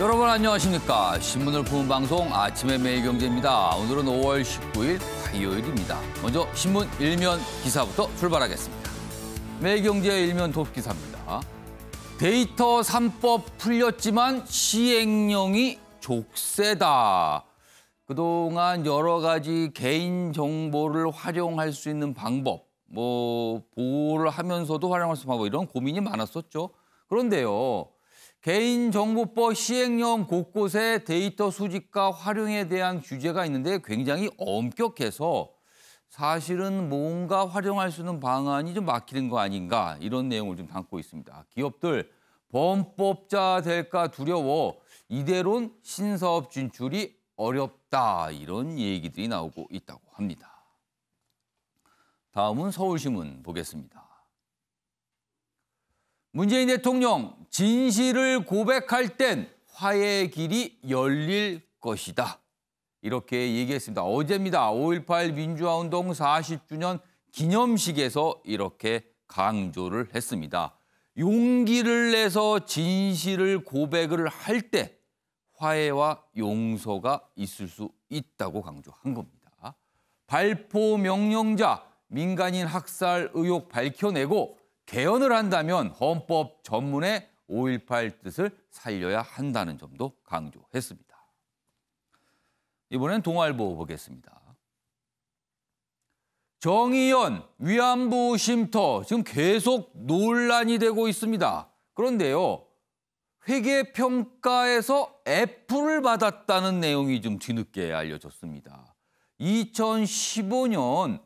여러분 안녕하십니까. 신문을 푸는 방송 아침의 매일경제입니다. 오늘은 5월 19일 화요일입니다. 먼저 신문 일면 기사부터 출발하겠습니다. 매일경제 일면 톱 기사입니다. 데이터 3법 풀렸지만 시행령이 족쇄다. 그동안 여러 가지 개인정보를 활용할 수 있는 방법, 보호를 하면서도 활용할 수 있는 방법, 이런 고민이 많았었죠. 그런데요, 개인정보법 시행령 곳곳에 데이터 수집과 활용에 대한 규제가 있는데 굉장히 엄격해서 사실은 뭔가 활용할 수 있는 방안이 좀 막히는 거 아닌가, 이런 내용을 좀 담고 있습니다. 기업들 범법자 될까 두려워 이대로는 신사업 진출이 어렵다, 이런 얘기들이 나오고 있다고 합니다. 다음은 서울신문 보겠습니다. 문재인 대통령 진실을 고백할 땐 화해의 길이 열릴 것이다. 이렇게 얘기했습니다. 어제입니다. 5.18 민주화운동 40주년 기념식에서 이렇게 강조를 했습니다. 용기를 내서 진실을 고백을 할 때 화해와 용서가 있을 수 있다고 강조한 겁니다. 발포 명령자, 민간인 학살 의혹 밝혀내고 개헌을 한다면 헌법 전문에 5.18 뜻을 살려야 한다는 점도 강조했습니다. 이번엔 동아일보 보겠습니다. 정의연 위안부 쉼터 지금 계속 논란이 되고 있습니다. 그런데요, 회계평가에서 F를 받았다는 내용이 좀 뒤늦게 알려졌습니다. 2015년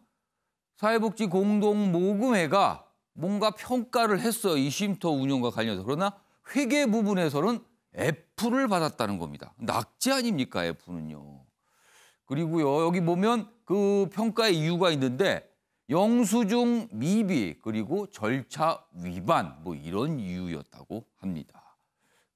사회복지공동모금회가 뭔가 평가를 했어요. 이 쉼터 운영과 관련해서. 그러나 회계 부분에서는 F를 받았다는 겁니다. 낙제 아닙니까, F는요. 그리고요, 여기 보면 그 평가의 이유가 있는데 영수증 미비 그리고 절차 위반 이런 이유였다고 합니다.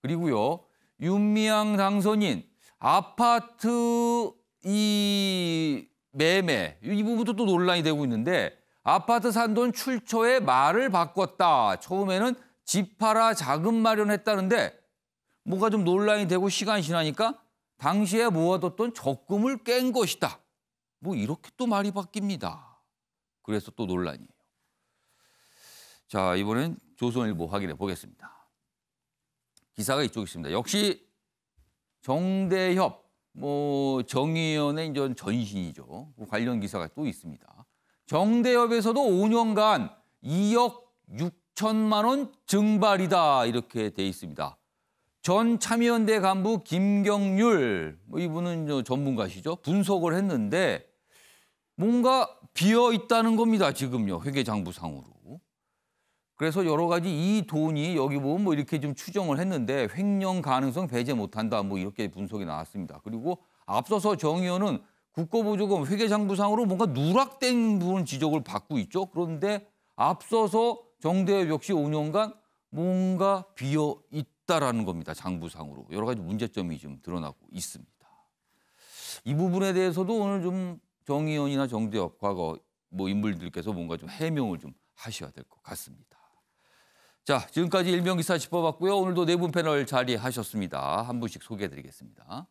그리고요, 윤미향 당선인 아파트 이 매매 이 부분도 또 논란이 되고 있는데 아파트 산 돈 출처에 말을 바꿨다. 처음에는 집 팔아 자금 마련했다는데 뭐가 좀 논란이 되고 시간이 지나니까 당시에 모아뒀던 적금을 깬 것이다. 이렇게 또 말이 바뀝니다. 그래서 또 논란이에요. 자, 이번엔 조선일보 확인해 보겠습니다. 기사가 이쪽에 있습니다. 역시 정대협, 정의연의 이제 전신이죠. 관련 기사가 또 있습니다. 정대협에서도 5년간 2억 6천만 원 증발이다, 이렇게 돼 있습니다. 전 참여연대 간부 김경률, 이분은 전문가시죠. 분석을 했는데 뭔가 비어 있다는 겁니다. 지금요, 회계장부상으로. 그래서 여러 가지 이 돈이 여기 보면 이렇게 좀 추정을 했는데 횡령 가능성 배제 못한다, 이렇게 분석이 나왔습니다. 그리고 앞서서 정의연은 국고보조금 회계장부상으로 뭔가 누락된 부분 지적을 받고 있죠. 그런데 앞서서 정대협 역시 5년간 뭔가 비어 있다라는 겁니다. 장부상으로. 여러 가지 문제점이 좀 드러나고 있습니다. 이 부분에 대해서도 오늘 좀 정의연이나 정대협 과거 인물들께서 뭔가 좀 해명을 좀 하셔야 될 것 같습니다. 자, 지금까지 일면 기사 짚어봤고요. 오늘도 네 분 패널 자리하셨습니다. 한 분씩 소개해드리겠습니다.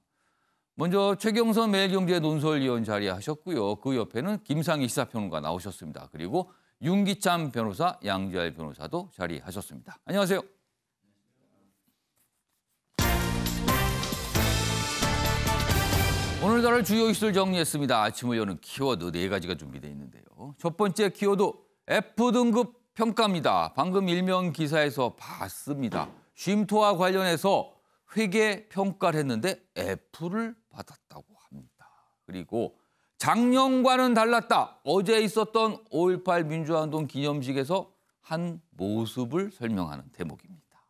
먼저 최경선 매일경제 논설위원 자리하셨고요. 그 옆에는 김상희 시사평론가 나오셨습니다. 그리고 윤기찬 변호사, 양지열 변호사도 자리하셨습니다. 안녕하세요. 오늘 다룰 주요 이슈를 정리했습니다. 아침을 여는 키워드 4가지가 준비되어 있는데요. 첫 번째 키워드 F등급 평가입니다. 방금 일면 기사에서 봤습니다. 쉼터와 관련해서 회계 평가를 했는데 F를 받았다고 합니다. 그리고 작년과는 달랐다. 어제 있었던 5.18 민주화운동 기념식에서 한 모습을 설명하는 대목입니다.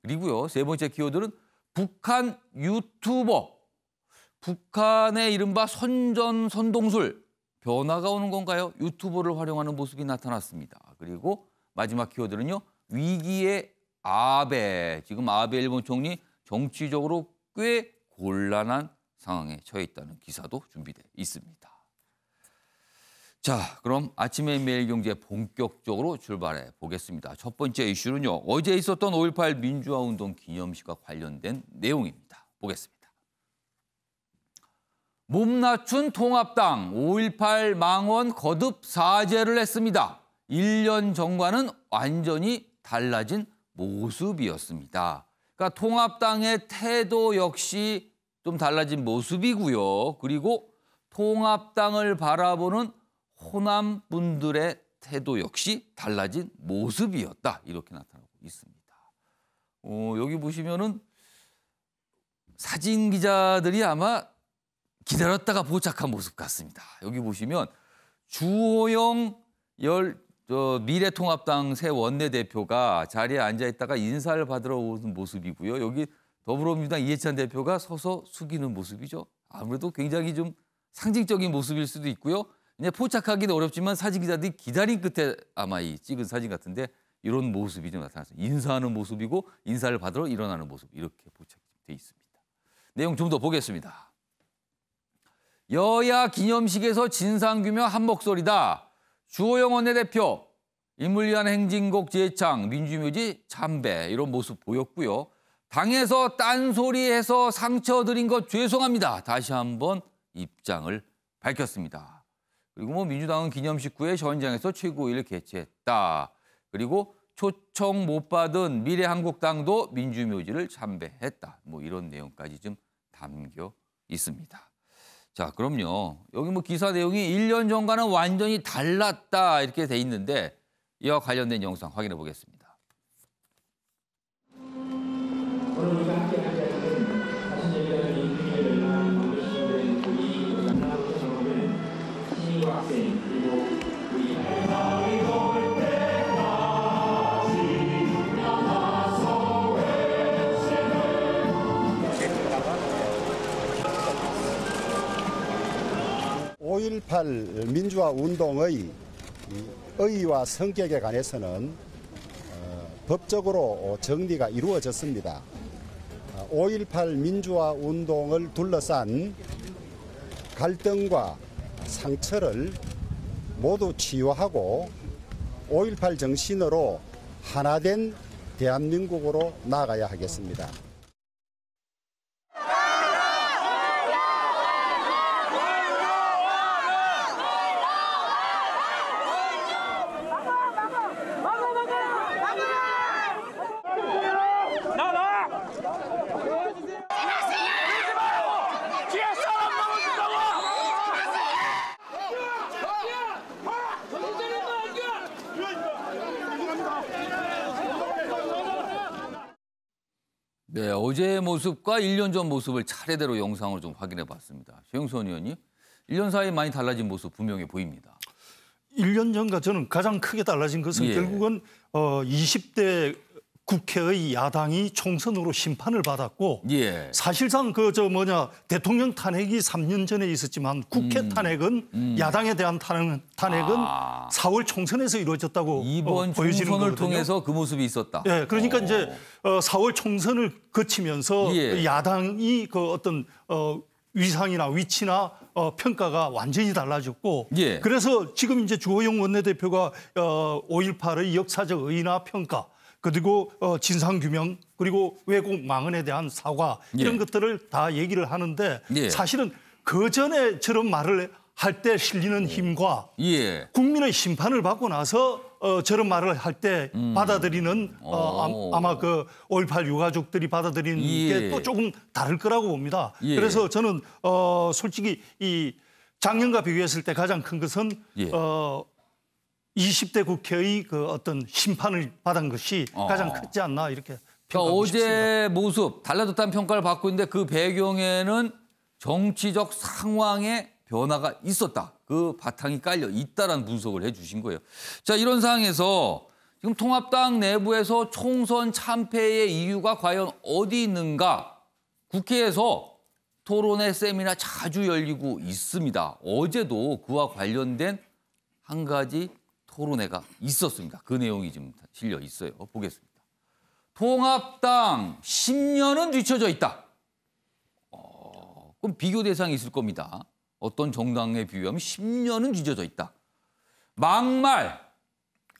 그리고요, 세 번째 키워드는 북한 유튜버. 북한의 이른바 선전선동술. 변화가 오는 건가요? 유튜버를 활용하는 모습이 나타났습니다. 그리고 마지막 키워드는요, 위기의 아베. 지금 아베 일본 총리 정치적으로 꽤 곤란한 상황에 처해 있다는 기사도 준비되어 있습니다. 자, 그럼 아침의 매일경제 본격적으로 출발해 보겠습니다. 첫 번째 이슈는요. 어제 있었던 5.18 민주화운동 기념식과 관련된 내용입니다. 보겠습니다. 몸 낮춘 통합당 5.18 망언 거듭 사죄를 했습니다. 1년 전과는 완전히 달라진 모습이었습니다. 그러니까 통합당의 태도 역시 좀 달라진 모습이고요. 그리고 통합당을 바라보는 호남 분들의 태도 역시 달라진 모습이었다. 이렇게 나타나고 있습니다. 여기 보시면은 사진 기자들이 아마 기다렸다가 포착한 모습 같습니다. 여기 보시면 주호영 미래통합당 새 원내대표가 자리에 앉아 있다가 인사를 받으러 오는 모습이고요. 여기 더불어민주당 이해찬 대표가 서서 숙이는 모습이죠. 아무래도 굉장히 좀 상징적인 모습일 수도 있고요. 이제 포착하기는 어렵지만 사진 기자들이 기다린 끝에 아마 이 찍은 사진 같은데 이런 모습이 좀 나타났어요. 인사하는 모습이고 인사를 받으러 일어나는 모습 이렇게 포착돼 있습니다. 내용 좀 더 보겠습니다. 여야 기념식에서 진상규명 한 목소리다. 주호영 원내대표, 인물 위한 행진곡 재창, 민주묘지 참배 이런 모습 보였고요. 당에서 딴소리해서 상처 드린 것 죄송합니다. 다시 한번 입장을 밝혔습니다. 그리고 뭐 민주당은 기념식 후에 현장에서 최고위를 개최했다. 그리고 초청 못 받은 미래한국당도 민주묘지를 참배했다. 뭐 이런 내용까지 좀 담겨 있습니다. 자, 그럼요. 여기 뭐 기사 내용이 1년 전과는 완전히 달랐다 이렇게 돼 있는데 이와 관련된 영상 확인해 보겠습니다. (5.18) 민주화 운동의 의의와 성격에 관해서는 법적으로 정리가 이루어졌습니다. 5.18 민주화 운동을 둘러싼 갈등과 상처를 모두 치유하고 5.18 정신으로 하나된 대한민국으로 나아가야 하겠습니다. 네, 어제의 모습과 1년 전 모습을 차례대로 영상으로 좀 확인해 봤습니다. 최영선 의원님, 1년 사이에 많이 달라진 모습 분명히 보입니다. 1년 전과 저는 가장 크게 달라진 것은 결국은 20대 국회의 야당이 총선으로 심판을 받았고 사실상 대통령 탄핵이 3년 전에 있었지만 국회 탄핵은 야당에 대한 탄핵은 4월 총선에서 이루어졌다고 이번 보여지는 총선을 거거든요. 통해서 그 모습이 있었다. 네, 그러니까 이제 4월 총선을 거치면서 야당이 그 어떤 위상이나 위치나 평가가 완전히 달라졌고 그래서 지금 이제 주호영 원내대표가 5.18의 역사적 의의나 평가 그리고 진상규명 그리고 왜곡 망언에 대한 사과 이런 것들을 다 얘기를 하는데 사실은 그전에 저런 말을 할 때 실리는 힘과 국민의 심판을 받고 나서 저런 말을 할 때 받아들이는 아마 그 5.18 유가족들이 받아들이는 게 또 조금 다를 거라고 봅니다. 그래서 저는 솔직히 이 작년과 비교했을 때 가장 큰 것은 20대 국회의 그 어떤 심판을 받은 것이 가장 크지 않나 이렇게 평가하고 싶습니다. 어제 모습 달라졌다는 평가를 받고 있는데 그 배경에는 정치적 상황의 변화가 있었다. 그 바탕이 깔려 있다라는 분석을 해 주신 거예요. 자, 이런 상황에서 지금 통합당 내부에서 총선 참패의 이유가 과연 어디 있는가? 국회에서 토론회 세미나 자주 열리고 있습니다. 어제도 그와 관련된 한 가지 토론회가 있었습니다. 그 내용이 지금 실려 있어요. 보겠습니다. 통합당 10년은 뒤처져 있다. 그럼 비교 대상이 있을 겁니다. 어떤 정당에 비유하면 10년은 뒤처져 있다. 막말,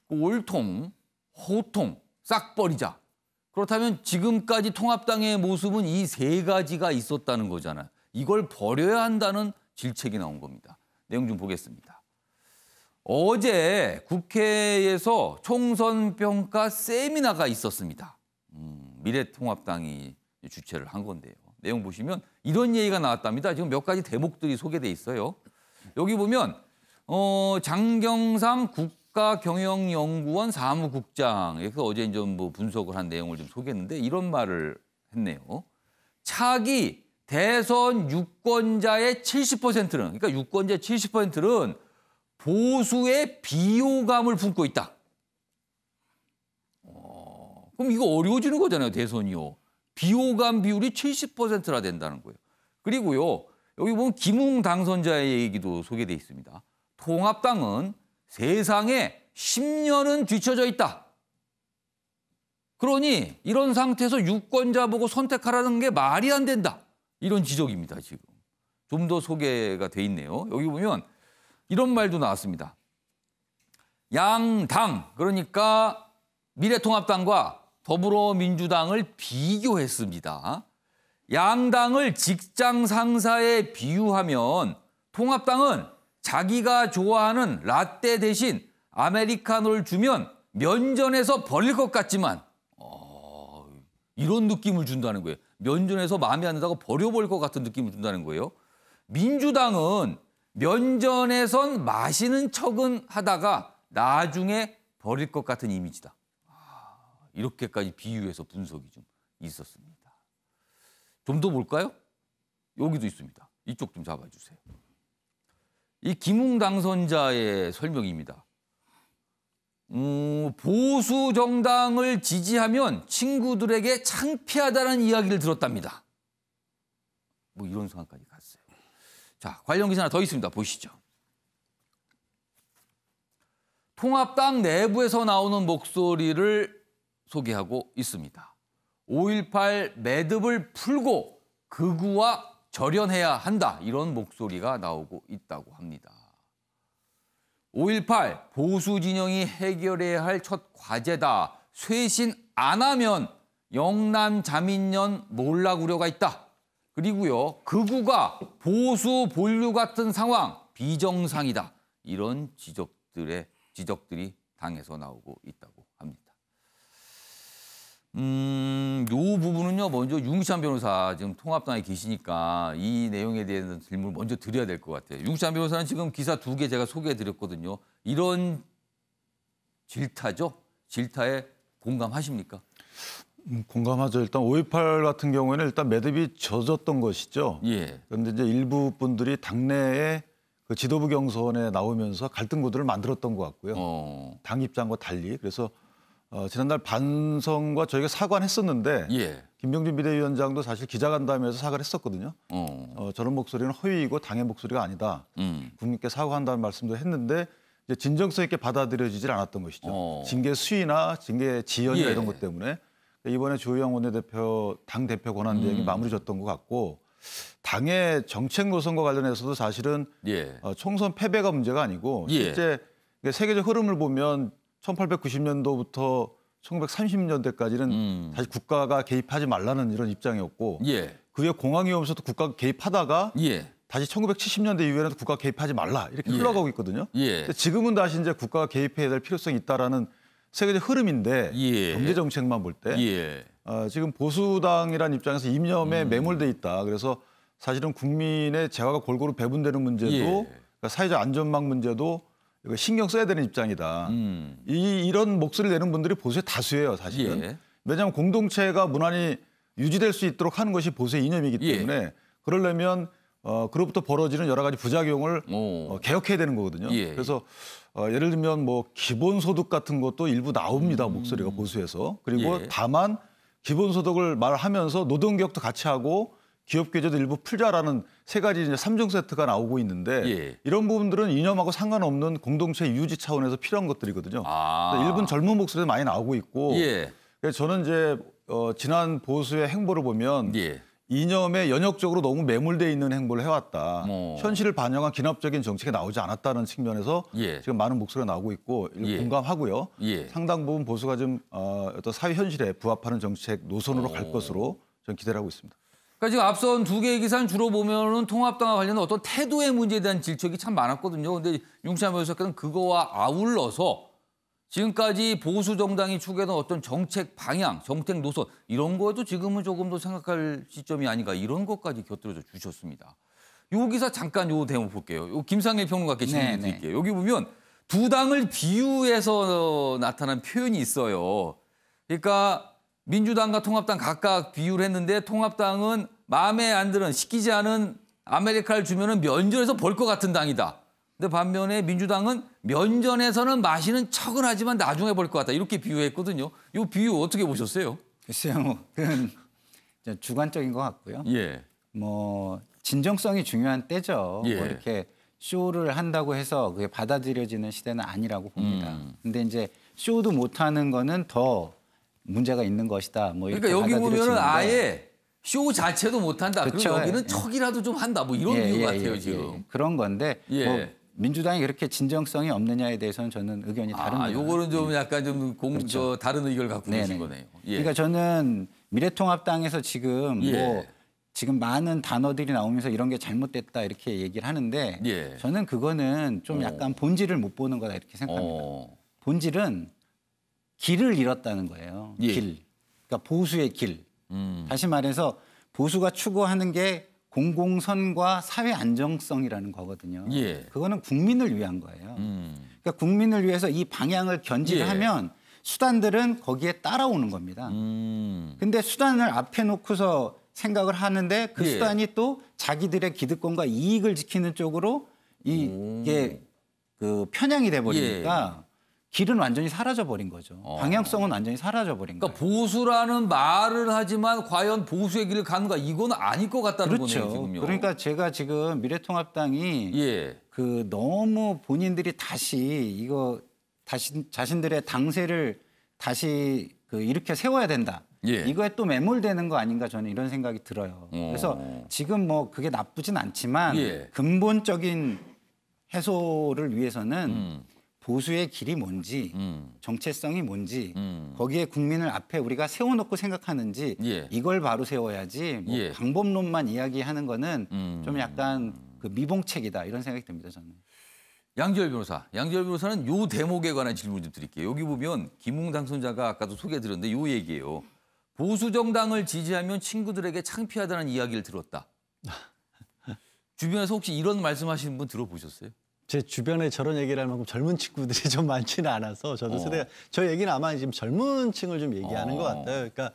꼴통, 호통 싹 버리자. 그렇다면 지금까지 통합당의 모습은 이 세 가지가 있었다는 거잖아요. 이걸 버려야 한다는 질책이 나온 겁니다. 내용 좀 보겠습니다. 어제 국회에서 총선 평가 세미나가 있었습니다. 미래통합당이 주최를 한 건데요. 내용 보시면 이런 얘기가 나왔답니다. 지금 몇 가지 대목들이 소개돼 있어요. 여기 보면 장경삼 국가경영연구원 사무국장에서 어제 이제 뭐 분석을 한 내용을 좀 소개했는데 이런 말을 했네요. 차기 대선 유권자의 70%는 그러니까 유권자의 70%는 보수의 비호감을 품고 있다. 그럼 이거 어려워지는 거잖아요, 대선이요. 비호감 비율이 70%나 된다는 거예요. 그리고요, 여기 보면 김웅 당선자의 얘기도 소개돼 있습니다. 통합당은 세상에 10년은 뒤처져 있다. 그러니 이런 상태에서 유권자 보고 선택하라는 게 말이 안 된다. 이런 지적입니다, 지금. 좀 더 소개가 돼 있네요. 여기 보면 이런 말도 나왔습니다. 양당, 그러니까 미래통합당과 더불어민주당을 비교했습니다. 양당을 직장 상사에 비유하면 통합당은 자기가 좋아하는 라떼 대신 아메리카노를 주면 면전에서 버릴 것 같지만 이런 느낌을 준다는 거예요. 면전에서 마음에 안 든다고 버려버릴 것 같은 느낌을 준다는 거예요. 민주당은 면전에선 마시는 척은 하다가 나중에 버릴 것 같은 이미지다. 이렇게까지 비유해서 분석이 좀 있었습니다. 좀 더 볼까요? 여기도 있습니다. 이쪽 좀 잡아주세요. 이 김웅 당선자의 설명입니다. 보수 정당을 지지하면 친구들에게 창피하다는 이야기를 들었답니다. 뭐 이런 상황까지 갔어요. 자, 관련 기사 하나 더 있습니다. 보시죠. 통합당 내부에서 나오는 목소리를 소개하고 있습니다. 5.18 매듭을 풀고 극우와 절연해야 한다. 이런 목소리가 나오고 있다고 합니다. 5.18 보수 진영이 해결해야 할 첫 과제다. 쇄신 안 하면 영남 자민련 몰락 우려가 있다. 그리고요, 극우가 보수 본류 같은 상황 비정상이다. 이런 지적들이 당에서 나오고 있다고 합니다. 요 부분은요, 먼저 윤기찬 변호사 지금 통합당에 계시니까 이 내용에 대한 질문을 먼저 드려야 될 것 같아요. 윤기찬 변호사는 지금 기사 2개 제가 소개해드렸거든요. 이런 질타죠? 질타에 공감하십니까? 공감하죠. 일단 5.18 같은 경우에는 일단 매듭이 젖었던 것이죠. 예. 그런데 이제 일부 분들이 당내에 그 지도부 경선에 나오면서 갈등 구도를 만들었던 것 같고요. 당 입장과 달리. 그래서 지난달 반성과 저희가 사과는 했었는데 예. 김병준 비대위원장도 사실 기자간담회에서 사과를 했었거든요. 저런 목소리는 허위이고 당의 목소리가 아니다. 국민께 사과한다는 말씀도 했는데 이제 진정성 있게 받아들여지질 않았던 것이죠. 징계 수위나 징계 지연이나 이런 것 때문에 이번에 주호영 원내대표 당대표 권한대행이 마무리졌던 것 같고 당의 정책 노선과 관련해서도 사실은 총선 패배가 문제가 아니고 실제 세계적 흐름을 보면 1890년도부터 1930년대까지는 사실 국가가 개입하지 말라는 이런 입장이었고 그 후에 공황이 오면서도 국가가 개입하다가 다시 1970년대 이후에는 국가가 개입하지 말라 이렇게 흘러가고 있거든요. 지금은 다시 이제 국가가 개입해야 될 필요성이 있다라는 세계적 흐름인데 경제 정책만 볼 때 지금 보수당이라는 입장에서 이념에 매몰돼 있다. 그래서 사실은 국민의 재화가 골고루 배분되는 문제도 그러니까 사회적 안전망 문제도 신경 써야 되는 입장이다. 이런 목소리를 내는 분들이 보수의 다수예요, 사실은. 왜냐하면 공동체가 무난히 유지될 수 있도록 하는 것이 보수의 이념이기 때문에 그러려면 그로부터 벌어지는 여러 가지 부작용을 개혁해야 되는 거거든요. 그래서 예를 들면 뭐 기본소득 같은 것도 일부 나옵니다, 목소리가 보수에서. 그리고 다만 기본소득을 말하면서 노동개혁도 같이 하고 기업규제도 일부 풀자라는 세 가지 이제 3종 세트가 나오고 있는데 이런 부분들은 이념하고 상관없는 공동체 유지 차원에서 필요한 것들이거든요. 일본 젊은 목소리도 많이 나오고 있고 그래서 저는 이제 지난 보수의 행보를 보면 이념에 연역적으로 너무 매몰돼 있는 행보를 해왔다. 현실을 반영한 기납적인 정책이 나오지 않았다는 측면에서 지금 많은 목소리가 나오고 있고 공감하고요. 상당 부분 보수가 좀 어떤 사회 현실에 부합하는 정책 노선으로 갈 것으로 저는 기대를 하고 있습니다. 그러니까 지금 앞선 두 개의 기사는 주로 보면은 통합당과 관련된 어떤 태도의 문제에 대한 질책이 참 많았거든요. 근데 윤창현 변호사께서는 그거와 아울러서 지금까지 보수 정당이 추구했던 어떤 정책 방향, 정책 노선 이런 거에도 지금은 조금 더 생각할 시점이 아닌가 이런 것까지 곁들여 주셨습니다. 요 기사 잠깐 요 대목 볼게요. 요 김상일 평론가께 질문 드릴게요. 여기 보면 두 당을 비유해서 나타난 표현이 있어요. 그러니까 민주당과 통합당 각각 비유를 했는데 통합당은 마음에 안 드는 시키지 않은 아메리카를 주면은 면전에서 벌 것 같은 당이다. 근데 반면에 민주당은 면전에서는 마시는 척은 하지만 나중에 벌 것 같다. 이렇게 비유했거든요. 이 비유 어떻게 보셨어요? 글쎄요. 그건 주관적인 것 같고요. 예. 뭐 진정성이 중요한 때죠. 뭐 이렇게 쇼를 한다고 해서 그게 받아들여지는 시대는 아니라고 봅니다. 근데 이제 쇼도 못하는 거는 더 문제가 있는 것이다. 뭐 이렇게 그러니까 여기 보면은 아예 쇼 자체도 못한다. 그렇죠. 그리고 여기는 척이라도 좀 한다. 뭐 이런 이유 같아요 지금. 그런 건데 뭐 민주당이 그렇게 진정성이 없느냐에 대해서는 저는 의견이 다릅니다. 요거는 좀 약간 좀 그렇죠. 다른 의견을 갖고 계신 거네요. 그러니까 저는 미래통합당에서 지금 뭐 지금 많은 단어들이 나오면서 이런 게 잘못됐다 이렇게 얘기를 하는데 저는 그거는 좀 약간 본질을 못 보는 거다 이렇게 생각합니다. 본질은 길을 잃었다는 거예요. 길. 그러니까 보수의 길. 다시 말해서 보수가 추구하는 게 공공선과 사회 안정성이라는 거거든요. 그거는 국민을 위한 거예요. 그러니까 국민을 위해서 이 방향을 견지를 하면 수단들은 거기에 따라오는 겁니다. 근데 수단을 앞에 놓고서 생각을 하는데 그 수단이 또 자기들의 기득권과 이익을 지키는 쪽으로 이게 그 편향이 돼 버리니까 길은 완전히 사라져버린 거죠. 방향성은 완전히 사라져버린 거예요. 그러니까 보수라는 말을 하지만 과연 보수의 길을 가는가 이건 아닐 것 같다는 그렇죠. 거네요. 지금요. 그러니까 제가 지금 미래통합당이 그 너무 본인들이 다시 이거 다시 자신들의 당세를 다시 그 일으켜 세워야 된다. 이거에 또 매몰되는 거 아닌가 저는 이런 생각이 들어요. 그래서 지금 뭐 그게 나쁘진 않지만 근본적인 해소를 위해서는 보수의 길이 뭔지 정체성이 뭔지 거기에 국민을 앞에 우리가 세워놓고 생각하는지 이걸 바로 세워야지 뭐 방법론만 이야기하는 거는 좀 약간 그 미봉책이다 이런 생각이 듭니다. 저는. 양지열 변호사. 양지열 변호사는 요 대목에 관한 질문 좀 드릴게요. 여기 보면 김웅 당선자가 아까도 소개해드렸는데 요 얘기예요. 보수 정당을 지지하면 친구들에게 창피하다는 이야기를 들었다. 주변에서 혹시 이런 말씀하시는 분 들어보셨어요? 제 주변에 저런 얘기를 할 만큼 젊은 친구들이 좀 많지는 않아서 저도 세대가 저 얘기는 아마 지금 젊은 층을 좀 얘기하는 것 같아요. 그러니까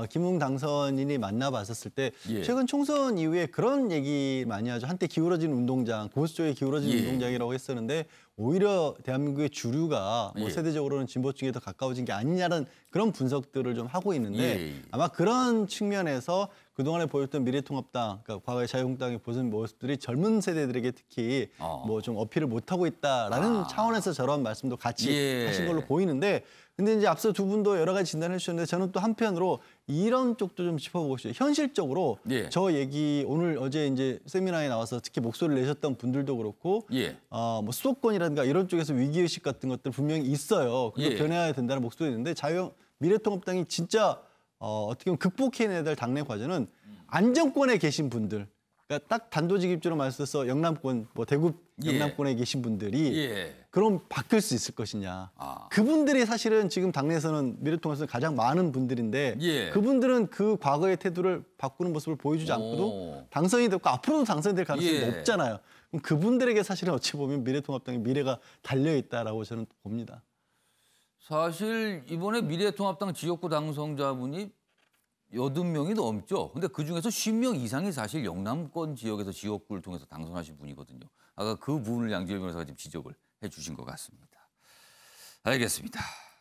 김웅 당선인이 만나봤었을 때 최근 총선 이후에 그런 얘기 많이 하죠. 한때 기울어진 운동장, 보수 쪽에 기울어진 운동장이라고 했었는데 오히려 대한민국의 주류가 뭐 세대적으로는 진보층에 더 가까워진 게 아니냐는 그런 분석들을 좀 하고 있는데 아마 그런 측면에서 그동안에 보였던 미래통합당, 그러니까 과거의 자유한국당의 보수 모습들이 젊은 세대들에게 특히 뭐 좀 어필을 못하고 있다라는 차원에서 저런 말씀도 같이 하신 걸로 보이는데 근데 이제 앞서 두 분도 여러 가지 진단을 해주셨는데 저는 또 한편으로 이런 쪽도 좀 짚어보고 싶어요. 현실적으로 저 얘기 오늘 어제 이제 세미나에 나와서 특히 목소리를 내셨던 분들도 그렇고 뭐 수도권이라든가 이런 쪽에서 위기의식 같은 것들 분명히 있어요. 그거 변해야 된다는 목소리가 있는데 미래통합당이 진짜 어떻게 보면 극복해내야 될 당내 과제는 안정권에 계신 분들 그러니까 딱 단도직입적으로 말해서 영남권, 뭐 대구 영남권에 계신 분들이 그럼 바뀔 수 있을 것이냐. 그분들이 사실은 지금 당내에서는 미래통합에서 가장 많은 분들인데 그분들은 그 과거의 태도를 바꾸는 모습을 보여주지 않고도 당선이 됐고 앞으로도 당선이 될 가능성이 높잖아요. 그럼 그분들에게 사실은 어찌 보면 미래통합당의 미래가 달려있다라고 저는 봅니다. 사실 이번에 미래통합당 지역구 당선자분이 80명이 넘죠. 근데 그중에서 10명 이상이 사실 영남권 지역에서 지역구를 통해서 당선하신 분이거든요. 아까 그 부분을 양지열 변호사가 지금 지적을 해 주신 것 같습니다. 알겠습니다.